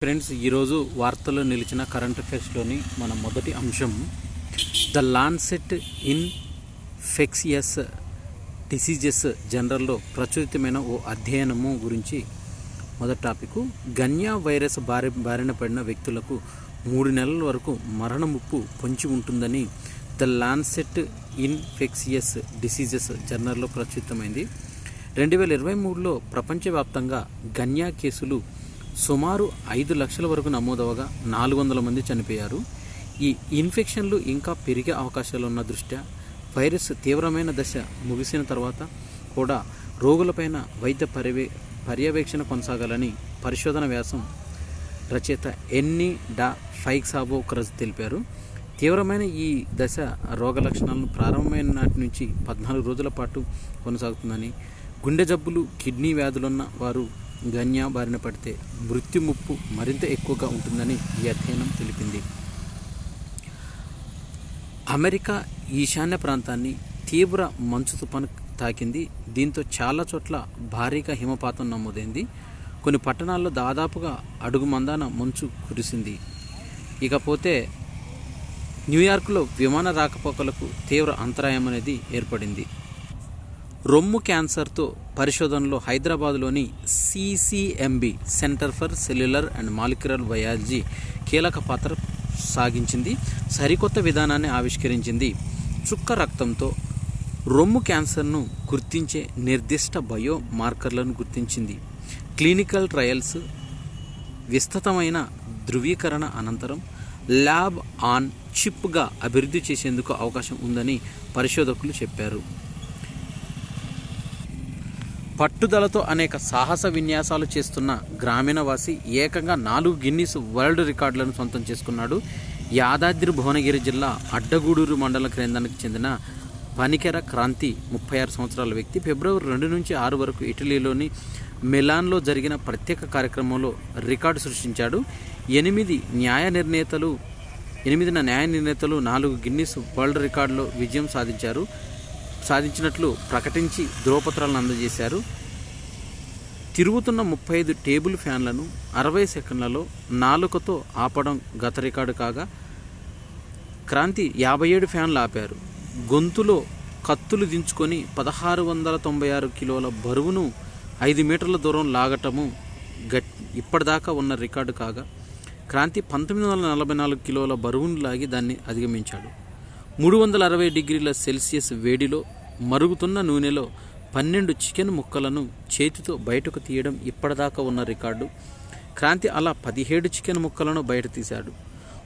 Friends, ఈరోజు వార్తల్లో నిలిచిన కరెంట్ అఫైర్స్లోని మన మొదటి అంశం ద లాన్సెట్ ఇన్ఫెక్షియస్ డిసీజెస్ జనరల్లో ప్రచురితమైన ఓ అధ్యయనము గురించి మొదటి టాపిక్. గన్యా వైరస్ బారిన పడిన వ్యక్తులకు 3 నెలల వరకు మరణ ముప్పు పొంచి ఉంటుందని ద లాన్సెట్ ఇన్ఫెక్షియస్ డిసీజెస్ జర్నల్లో ప్రచురితమైంది. 2023లో ప్రపంచవ్యాప్తంగా గన్యా కేసులు సుమారు 5 లక్షల వరకు నమోదవగా 400 మంది చనిపోయారు. ఈ ఇన్ఫెక్షన్లు ఇంకా పెరిగే అవకాశాలు ఉన్న దృష్ట్యా వైరస్ తీవ్రమైన దశ ముగిసిన తర్వాత కూడా రోగులపైన వైద్య పర్యవేక్షణ కొనసాగాలని పరిశోధన వ్యాసం రచయిత ఎన్ని డా ఫైక్సావోక్రజ్ తెలిపారు. తీవ్రమైన ఈ దశ రోగ లక్షణాలను ప్రారంభమైన నాటి నుంచి 14 రోజుల పాటు కొనసాగుతుందని, గుండె జబ్బులు, కిడ్నీ వ్యాధులున్న వారు గన్యా బారిన పడితే మృత్యు ముప్పు మరింత ఎక్కువగా ఉంటుందని ఈ అధ్యయనం తెలిపింది. అమెరికా ఈశాన్య ప్రాంతాన్ని తీవ్ర మంచు తుఫాను తాకింది. దీంతో చాలా చోట్ల భారీగా హిమపాతం నమోదైంది. కొన్ని పట్టణాల్లో దాదాపుగా అడుగు మందాన మంచు కురిసింది. ఇకపోతే న్యూయార్క్లో విమాన రాకపోకలకు తీవ్ర అంతరాయం అనేది ఏర్పడింది. రొమ్ము క్యాన్సర్తో పరిశోధనలో హైదరాబాద్లోని CCMB centre for cellular and molecular biology కీలక పాత్ర సాగించింది. సరికొత్త విధానాన్ని ఆవిష్కరించింది. చుక్క రక్తంతో రొమ్ము క్యాన్సర్ను గుర్తించే నిర్దిష్ట బయో మార్కర్లను గుర్తించింది. క్లినికల్ ట్రయల్స్ విస్తృతమైన ధృవీకరణ అనంతరం ల్యాబ్ ఆన్ చిప్గా అభివృద్ధి చేసేందుకు అవకాశం ఉందని పరిశోధకులు చెప్పారు. పట్టుదలతో అనేక సాహస విన్యాసాలు చేస్తున్న గ్రామీణవాసి ఏకంగా 4 గిన్నిస్ వరల్డ్ రికార్డులను సొంతం చేసుకున్నాడు. యాదాద్రి భువనగిరి జిల్లా అడ్డగూడూరు మండల కేంద్రానికి చెందిన పనికెర క్రాంతి 36 సంవత్సరాల వ్యక్తి ఫిబ్రవరి 2 నుంచి 6 వరకు ఇటలీలోని మిలాన్లో జరిగిన ప్రత్యేక కార్యక్రమంలో రికార్డు సృష్టించాడు. 8 న్యాయ నిర్ణేతలు 4 గిన్నిస్ వరల్డ్ రికార్డులో విజయం సాధించినట్లు ప్రకటించి ధ్రువపత్రాలను అందజేశారు. తిరుగుతున్న 35 టేబుల్ ఫ్యాన్లను 60 సెకండ్లలో నాలుకతో ఆపడం గత రికార్డు కాగా, క్రాంతి 57 ఫ్యాన్లు ఆపారు. గొంతులో కత్తులు దించుకొని 1696 కిలోల బరువును 5 మీటర్ల దూరం లాగటము ఇప్పటిదాకా ఉన్న రికార్డు కాగా, క్రాంతి 1944 కిలోల బరువును లాగి దాన్ని అధిగమించాడు. 360 డిగ్రీల సెల్సియస్ వేడిలో మరుగుతున్న నూనెలో 12 చికెన్ ముక్కలను చేతితో బయటకు తీయడం ఇప్పటిదాకా ఉన్న రికార్డు. క్రాంతి అలా 17 చికెన్ ముక్కలను బయట తీశాడు.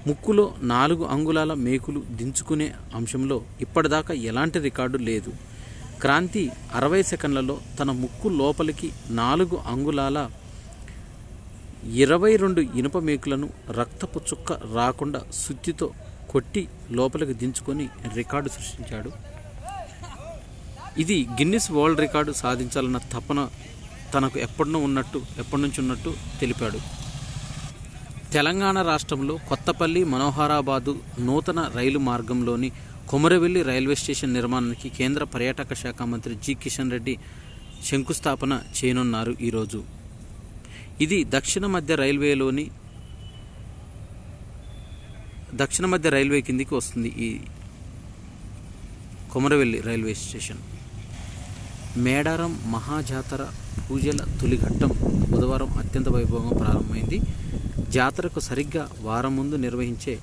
ముక్కులో 4 అంగుళాల మేకులు దించుకునే అంశంలో ఇప్పటిదాకా ఎలాంటి రికార్డు లేదు. క్రాంతి 60 సెకండ్లలో తన ముక్కు లోపలికి 4 అంగుళాల 22 ఇనుప మేకులను రక్తపు చుక్క రాకుండా సుత్తితో కొట్టి లోపలికి దించుకొని రికార్డు సృష్టించాడు. ఇది గిన్నిస్ వరల్డ్ రికార్డు సాధించాలన్న తపన తనకు ఎప్పటి నుంచి ఉన్నట్టు తెలిపాడు. తెలంగాణ రాష్ట్రంలో కొత్తపల్లి మనోహరాబాదు నూతన రైలు మార్గంలోని కొమరవెల్లి రైల్వే స్టేషన్ నిర్మాణానికి కేంద్ర పర్యాటక శాఖ మంత్రి జి కిషన్ రెడ్డి శంకుస్థాపన చేయనున్నారు ఈరోజు. ఇది దక్షిణ మధ్య రైల్వే కిందికి వస్తుంది. ఈ కొమరవెల్లి రైల్వే స్టేషన్. మేడారం మహాజాతర పూజల తొలిఘట్టం బుధవారం అత్యంత వైభవంగా ప్రారంభమైంది. జాతరకు సరిగ్గా వారం ముందు నిర్వహించే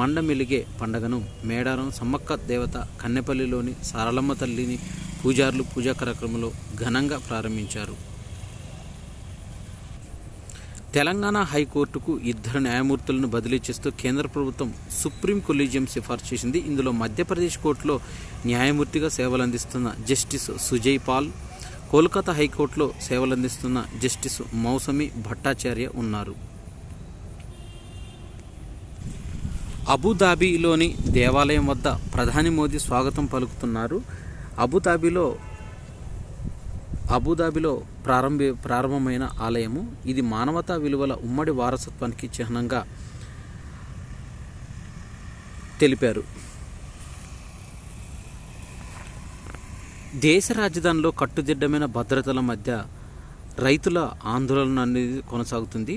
మండమెలిగే పండుగను మేడారం సమ్మక్క దేవత కన్నెపల్లిలోని సారలమ్మ తల్లిని పూజారులు పూజా కార్యక్రమంలో ఘనంగా ప్రారంభించారు. తెలంగాణ హైకోర్టుకు 2 న్యాయమూర్తులను బదిలీ చేస్తూ కేంద్ర ప్రభుత్వం సుప్రీం కొలీజియం సిఫార్సు చేసింది. ఇందులో మధ్యప్రదేశ్ కోర్టులో న్యాయమూర్తిగా సేవలందిస్తున్న జస్టిస్ సుజయ్ పాల్, కోల్కతా హైకోర్టులో సేవలందిస్తున్న జస్టిస్ మౌసమి భట్టాచార్య ఉన్నారు. అబుదాబిలోని దేవాలయం వద్ద ప్రధాని మోదీ స్వాగతం పలుకుతున్నారు. అబుదాబిలో ప్రారంభమైన ఆలయము ఇది మానవతా విలువల ఉమ్మడి వారసత్వానికి చిహ్నంగా తెలిపారు. దేశ రాజధానిలో కట్టుదిట్టమైన భద్రతల మధ్య రైతుల ఆందోళన అనేది కొనసాగుతుంది.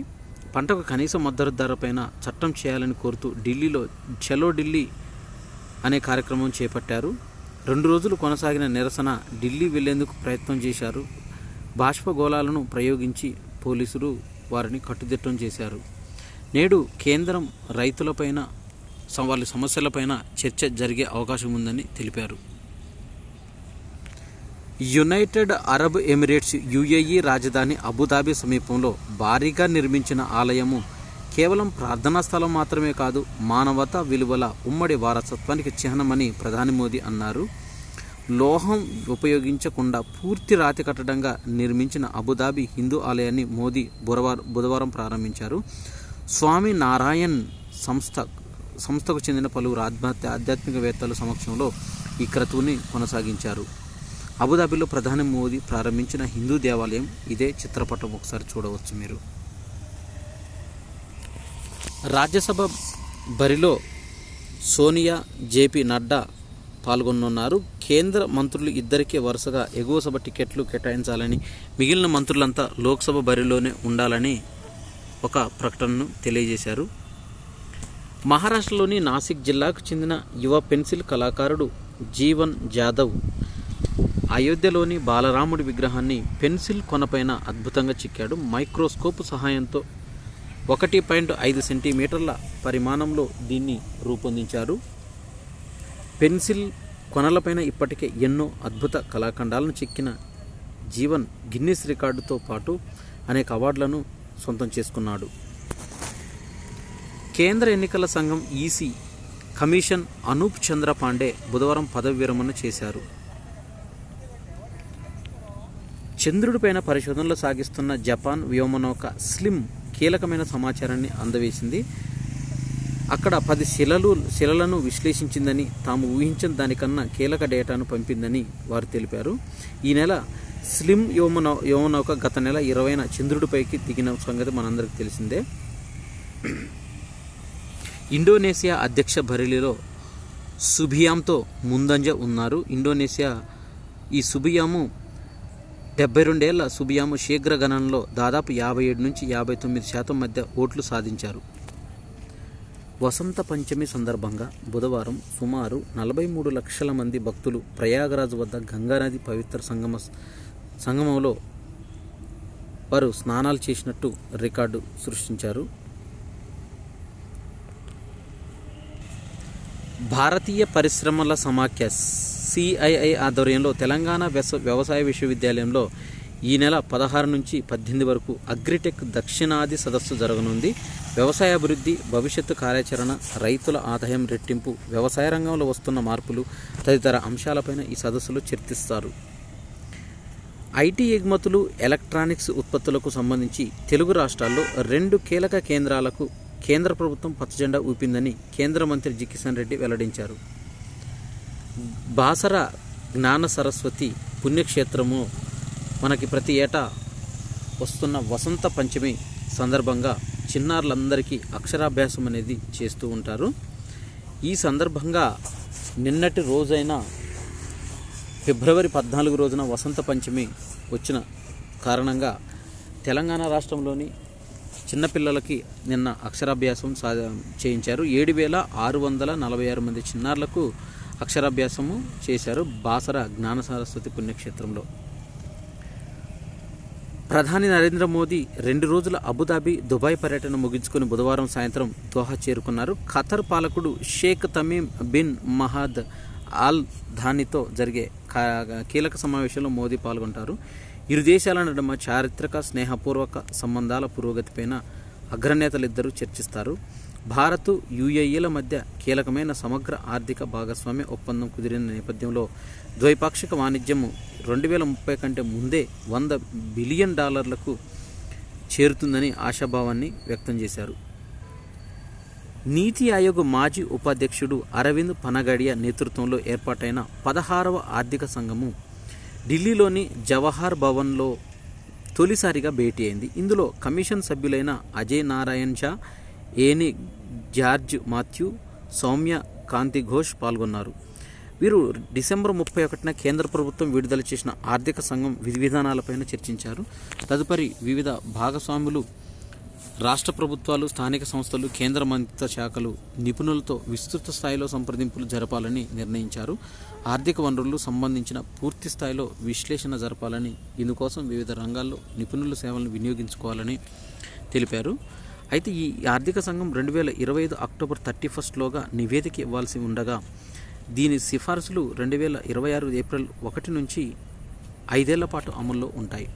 పంటకు కనీస మద్దతు ధరపైన చట్టం చేయాలని కోరుతూ ఢిల్లీలో చలో ఢిల్లీ అనే కార్యక్రమం చేపట్టారు. 2 రోజులు కొనసాగిన నిరసన ఢిల్లీ వెళ్లేందుకు ప్రయత్నం చేశారు. బాష్పగోళాలను ప్రయోగించి పోలీసులు వారిని కట్టుదిట్టం చేశారు. నేడు కేంద్రం రైతులపైన వాళ్ళ సమస్యలపైన చర్చ జరిగే అవకాశం ఉందని తెలిపారు. యునైటెడ్ అరబ్ ఎమిరేట్స్ యుఏఈ రాజధాని అబుదాబి సమీపంలో భారీగా నిర్మించిన ఆలయము కేవలం ప్రార్థనా స్థలం మాత్రమే కాదు, మానవతా విలువల ఉమ్మడి వారసత్వానికి చిహ్నమని ప్రధాని మోదీ అన్నారు. లోహం ఉపయోగించకుండా పూర్తి రాతి కట్టడంగా నిర్మించిన అబుదాబి హిందూ ఆలయాన్ని మోదీ బుధవారం ప్రారంభించారు. స్వామి నారాయణ్ సంస్థకు చెందిన పలువురు ఆధ్యాత్మికవేత్తల సమక్షంలో ఈ క్రతువుని కొనసాగించారు. అబుదాబిలో ప్రధాని మోదీ ప్రారంభించిన హిందూ దేవాలయం ఇదే. చిత్రపటం ఒకసారి చూడవచ్చు మీరు. రాజ్యసభ బరిలో సోనియా, జేపీ నడ్డా పాల్గొనున్నారు. కేంద్ర మంత్రులు ఇద్దరికీ వరుసగా ఎగువ సభ టికెట్లు కేటాయించాలని, మిగిలిన మంత్రులంతా లోక్సభ బరిలోనే ఉండాలని ఒక ప్రకటనను తెలియజేశారు. మహారాష్ట్రలోని నాసిక్ జిల్లాకు చెందిన యువ పెన్సిల్ కళాకారుడు జీవన్ జాదవ్ అయోధ్యలోని బాలరాముడి విగ్రహాన్ని పెన్సిల్ కొనపైన అద్భుతంగా చిక్కాడు. మైక్రోస్కోప్ సహాయంతో 1.5 సెంటీమీటర్ల పరిమాణంలో దీన్ని రూపొందించారు. పెన్సిల్ కొనలపైన ఇప్పటికే ఎన్నో అద్భుత కళాఖండాలను చెక్కిన జీవన్ గిన్నిస్ రికార్డుతో పాటు అనేక అవార్డులను సొంతం చేసుకున్నాడు. కేంద్ర ఎన్నికల సంఘం ఈసీ కమిషన్ అనూప్ చంద్ర పాండే బుధవారం పదవి విరమణ చేశారు. చంద్రుడిపైన పరిశోధనలు సాగిస్తున్న జపాన్ వ్యోమనౌక స్లిమ్ కీలకమైన సమాచారాన్ని అందవేసింది. అక్కడ 10 శిలలను విశ్లేషించిందని, తాము ఊహించిన దానికన్నా కీలక డేటాను పంపిందని వారు తెలిపారు. ఈ నెల స్లిమ్ వ్యోమనౌక గత నెల 20న చంద్రుడిపైకి దిగిన సంగతి మనందరికీ తెలిసిందే. ఇండోనేషియా అధ్యక్ష బరిలీలో సుబియాంతో ముందంజ ఉన్నారు. ఇండోనేషియా ఈ సుబియాము 72 ఏళ్ల సుబియాము శీఘ్ర గణనలో దాదాపు 57 నుంచి 59% మధ్య ఓట్లు సాధించారు. వసంత పంచమి సందర్భంగా బుధవారం సుమారు 43 లక్షల మంది భక్తులు ప్రయాగరాజ్ వద్ద గంగానది పవిత్ర సంగమంలో వారు స్నానాలు చేసినట్టు రికార్డు సృష్టించారు. భారతీయ పరిశ్రమల సమాఖ్య సిఐఐ ఆధ్వర్యంలో తెలంగాణ వ్యవసాయ విశ్వవిద్యాలయంలో ఈ నెల 16 నుంచి 18 వరకు అగ్రిటెక్ దక్షిణాది సదస్సు జరగనుంది. వ్యవసాయ అభివృద్ధి, భవిష్యత్తు కార్యాచరణ, రైతుల ఆదాయం రెట్టింపు, వ్యవసాయ రంగంలో వస్తున్న మార్పులు తదితర అంశాలపైన ఈ సదస్సులో చర్చిస్తారు. ఐటీ ఎగుమతులు, ఎలక్ట్రానిక్స్ ఉత్పత్తులకు సంబంధించి తెలుగు రాష్ట్రాల్లో 2 కీలక కేంద్రాలకు కేంద్ర ప్రభుత్వం పచ్చజెండా ఊపిందని కేంద్ర మంత్రి జి కిషన్ రెడ్డి వెల్లడించారు. బాసర జ్ఞాన సరస్వతి పుణ్యక్షేత్రము మనకి ప్రతి ఏటా వస్తున్న వసంత పంచమి సందర్భంగా చిన్నారులందరికీ అక్షరాభ్యాసం అనేది చేస్తూ ఉంటారు. ఈ సందర్భంగా నిన్నటి రోజైన ఫిబ్రవరి 14 రోజున వసంత పంచమి వచ్చిన కారణంగా తెలంగాణ రాష్ట్రంలోని చిన్నపిల్లలకి నిన్న అక్షరాభ్యాసం చేయించారు. 7,646 మంది చిన్నారులకు అక్షరాభ్యాసము చేశారు బాసర జ్ఞాన సరస్వతి పుణ్యక్షేత్రంలో. ప్రధాని నరేంద్ర మోదీ 2 రోజుల అబుదాబి, దుబాయ్ పర్యటన ముగించుకుని బుధవారం సాయంత్రం దోహా చేరుకున్నారు. ఖతర్ పాలకుడు షేక్ తమీమ్ బిన్ మహద్ ఆల్ థానీతో జరిగే కీలక సమావేశంలో మోదీ పాల్గొంటారు. ఇరు దేశాల నడుమ చారిత్రక, స్నేహపూర్వక సంబంధాల పురోగతిపైన అగ్రనేతలిద్దరూ చర్చిస్తారు. భారత్, యుఏఈల మధ్య కీలకమైన సమగ్ర ఆర్థిక భాగస్వామ్య ఒప్పందం కుదిరిన నేపథ్యంలో ద్వైపాక్షిక వాణిజ్యము 2030 కంటే ముందే $100 బిలియన్ చేరుతుందని ఆశాభావాన్ని వ్యక్తం చేశారు. నీతి ఆయోగ్ మాజీ ఉపాధ్యక్షుడు అరవింద్ పనగడియా నేతృత్వంలో ఏర్పాటైన 16వ ఆర్థిక సంఘము ఢిల్లీలోని జవహర్ భవన్లో తొలిసారిగా భేటీ అయింది. ఇందులో కమిషన్ సభ్యులైన అజయ్ నారాయణ్ ఝా, ఏని జార్జ్ మాథ్యూ, సౌమ్య కాంతి ఘోష్ పాల్గొన్నారు. వీరు డిసెంబర్ 31న కేంద్ర ప్రభుత్వం విడుదల చేసిన ఆర్థిక సంఘం విధి విధానాలపైన చర్చించారు. తదుపరి వివిధ భాగస్వాములు రాష్ట్ర ప్రభుత్వాలు, స్థానిక సంస్థలు, కేంద్ర మంత్రిత్వ శాఖలు నిపుణులతో విస్తృత స్థాయిలో సంప్రదింపులు జరపాలని నిర్ణయించారు. ఆర్థిక వనరులు సంబంధించిన పూర్తి స్థాయిలో విశ్లేషణ జరపాలని, ఇందుకోసం వివిధ రంగాల్లో నిపుణుల సేవలను వినియోగించుకోవాలని తెలిపారు. అయితే ఈ ఆర్థిక సంఘం 2025 అక్టోబర్ 31లోగా నివేదిక ఇవ్వాల్సి ఉండగా దీని సిఫార్సులు 2026 ఏప్రిల్ 1 నుంచి 5 ఏళ్ల పాటు అమల్లో ఉంటాయి.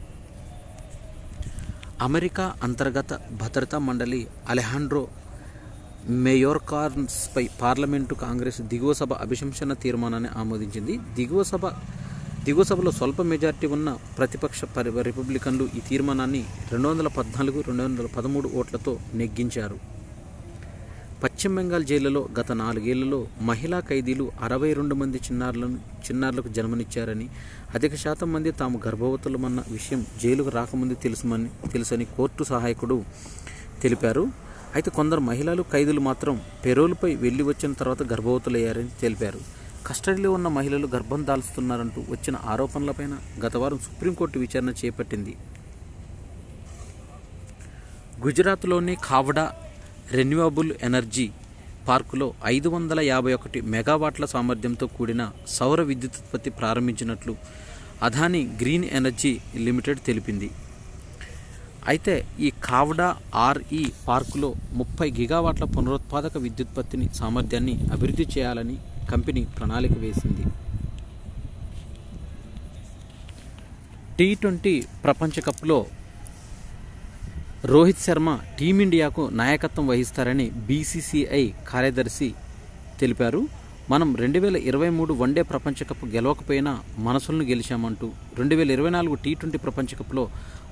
అమెరికా అంతర్గత భద్రతా మండలి అలెహాండ్రో మెయోర్కాన్స్పై పార్లమెంటు కాంగ్రెస్ దిగువ సభ అభిశంసన తీర్మానాన్ని ఆమోదించింది. దిగువ సభలో స్వల్ప మెజార్టీ ఉన్న ప్రతిపక్ష రిపబ్లికన్లు ఈ తీర్మానాన్ని 214-213 ఓట్లతో నెగ్గించారు. పశ్చిమ బెంగాల్ జైళ్లలో గత 4 ఏళ్లలో మహిళా ఖైదీలు 62 మంది చిన్నారులకు జన్మనిచ్చారని, అధిక శాతం మంది తాము గర్భవతులమన్న విషయం జైలుకు రాకముందు తెలుసని కోర్టు సహాయకుడు తెలిపారు. అయితే కొందరు మహిళలు ఖైదీలు మాత్రం పెరోల్పై వెళ్లి వచ్చిన తర్వాత గర్భవతులయ్యారని తెలిపారు. కస్టడీలో ఉన్న మహిళలు గర్భం దాల్చుతున్నారంటూ వచ్చిన ఆరోపణలపైన గత వారం సుప్రీంకోర్టు విచారణ చేపట్టింది. గుజరాత్లోని ఖావ్డా రెన్యూవబుల్ ఎనర్జీ పార్కులో 551 మెగావాట్ల సామర్థ్యంతో కూడిన సౌర విద్యుత్ ఉత్పత్తి ప్రారంభించినట్లు అదానీ గ్రీన్ ఎనర్జీ లిమిటెడ్ తెలిపింది. అయితే ఈ ఖావ్డా RE పార్కులో 30 గిగావాట్ల పునరుత్పాదక విద్యుత్పత్తిని సామర్థ్యాన్ని అభివృద్ధి చేయాలని కంపెనీ ప్రణాళిక వేసింది. T20 ప్రపంచ కప్లో రోహిత్ శర్మ టీమిండియాకు నాయకత్వం వహిస్తారని BCCI కార్యదర్శి తెలిపారు. మనం 2023 వన్డే ప్రపంచ కప్ గెలవకపోయినా మనసులను గెలిచామంటూ 2024 T20 ప్రపంచ కప్లో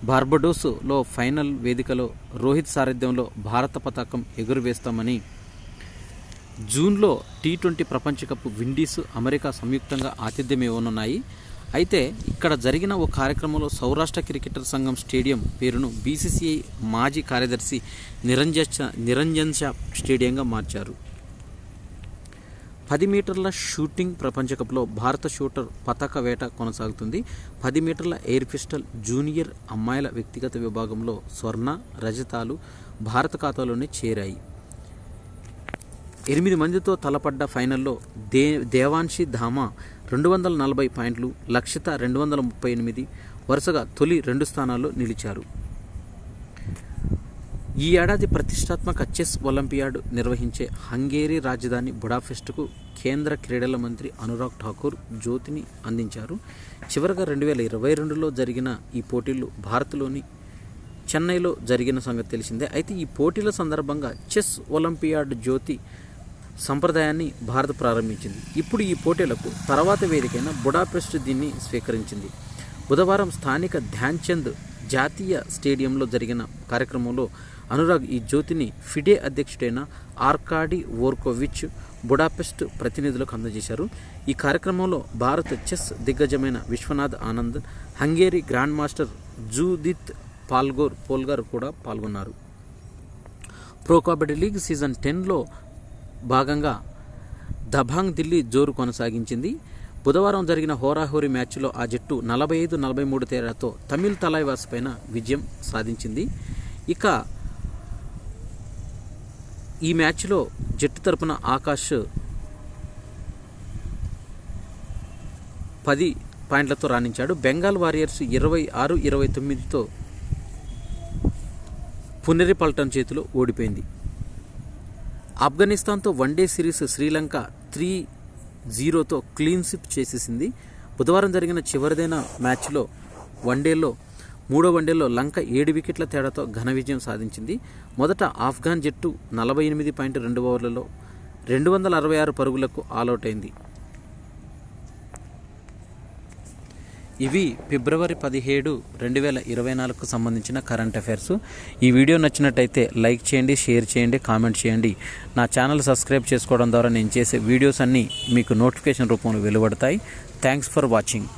బార్బడోస్లో ఫైనల్ వేదికలో రోహిత్ సారథ్యంలో భారత పతాకం ఎగురవేస్తామని, జూన్లో T20 ప్రపంచ కప్ విండీస్, అమెరికా సంయుక్తంగా ఆతిథ్యం ఇవ్వనున్నాయి. అయితే ఇక్కడ జరిగిన ఓ కార్యక్రమంలో సౌరాష్ట్ర క్రికెటర్ సంఘం స్టేడియం పేరును BCCI మాజీ కార్యదర్శి నిరంజన్ షా స్టేడియంగా మార్చారు. 10 మీటర్ల షూటింగ్ ప్రపంచ కప్లో భారత షూటర్ పతాక వేట కొనసాగుతుంది. 10 మీటర్ల ఎయిర్ పిస్టల్ జూనియర్ అమ్మాయిల వ్యక్తిగత విభాగంలో స్వర్ణ, రజతాలు భారత ఖాతాలోనే చేరాయి. 8 మందితో తలపడ్డ ఫైనల్లో దేవాన్షి ధామా 240 పాయింట్లు, లక్షిత 238 వరుసగా తొలి 2 స్థానాల్లో నిలిచారు. ఈ ఏడాది ప్రతిష్టాత్మక చెస్ ఒలింపియాడ్ నిర్వహించే హంగేరీ రాజధాని బుడాపెస్ట్కు కేంద్ర క్రీడల మంత్రి అనురాగ్ ఠాకూర్ జ్యోతిని అందించారు. చివరగా 2022లో జరిగిన ఈ పోటీలు భారత్లోని చెన్నైలో జరిగిన సంగతి తెలిసిందే. అయితే ఈ పోటీల సందర్భంగా చెస్ ఒలింపియాడ్ జ్యోతి సంప్రదాయాన్ని భారత్ ప్రారంభించింది. ఇప్పుడు ఈ పోటీలకు తర్వాత వేదికైన బుడాపెస్ట్ దీన్ని స్వీకరించింది. బుధవారం స్థానిక ధ్యాన్ చంద్ జాతీయ స్టేడియంలో జరిగిన కార్యక్రమంలో అనురాగ్ ఈ జ్యోతిని ఫిడే అధ్యక్షుడైన ఆర్కాడీ వోర్కోవిచ్ బుడాపెస్ట్ ప్రతినిధులకు అందజేశారు. ఈ కార్యక్రమంలో భారత చెస్ దిగ్గజమైన Vishwanath Anand, Hungary grand master Judit Polgar కూడా పాల్గొన్నారు. ప్రో కబడ్డీ లీగ్ సీజన్ 10లో భాగంగా దబాంగ్ ఢిల్లీ జోరు కొనసాగించింది. బుధవారం జరిగిన హోరాహోరీ మ్యాచ్లో ఆ జట్టు 45-43 తేడాతో తమిళ్ తలైవాస్ పైన విజయం సాధించింది. ఇక ఈ మ్యాచ్లో జట్టు తరపున ఆకాష్ 10 పాయింట్లతో రాణించాడు. బెంగాల్ వారియర్స్ 26-29తో పునెరి పల్టన్ చేతిలో ఓడిపోయింది. ఆఫ్ఘనిస్తాన్తో వన్డే సిరీస్ శ్రీలంక 3-0తో క్లీన్ స్వీప్ చేసేసింది. బుధవారం జరిగిన చివరిదైన మ్యాచ్లో మూడో వన్డేలో లంక 7 వికెట్ల తేడాతో ఘన విజయం సాధించింది. మొదట ఆఫ్ఘాన్ జట్టు 48.2 ఓవర్లలో 266 పరుగులకు ఆలౌట్ అయింది. ఇవి ఫిబ్రవరి 17, 2024కు సంబంధించిన కరెంట్ అఫైర్స్. ఈ వీడియో నచ్చినట్టయితే లైక్ చేయండి, షేర్ చేయండి, కామెంట్ చేయండి. నా ఛానల్ సబ్స్క్రైబ్ చేసుకోవడం ద్వారా నేను చేసే వీడియోస్ అన్నీ మీకు నోటిఫికేషన్ రూపంలో వెలువడతాయి. Thanks for watching.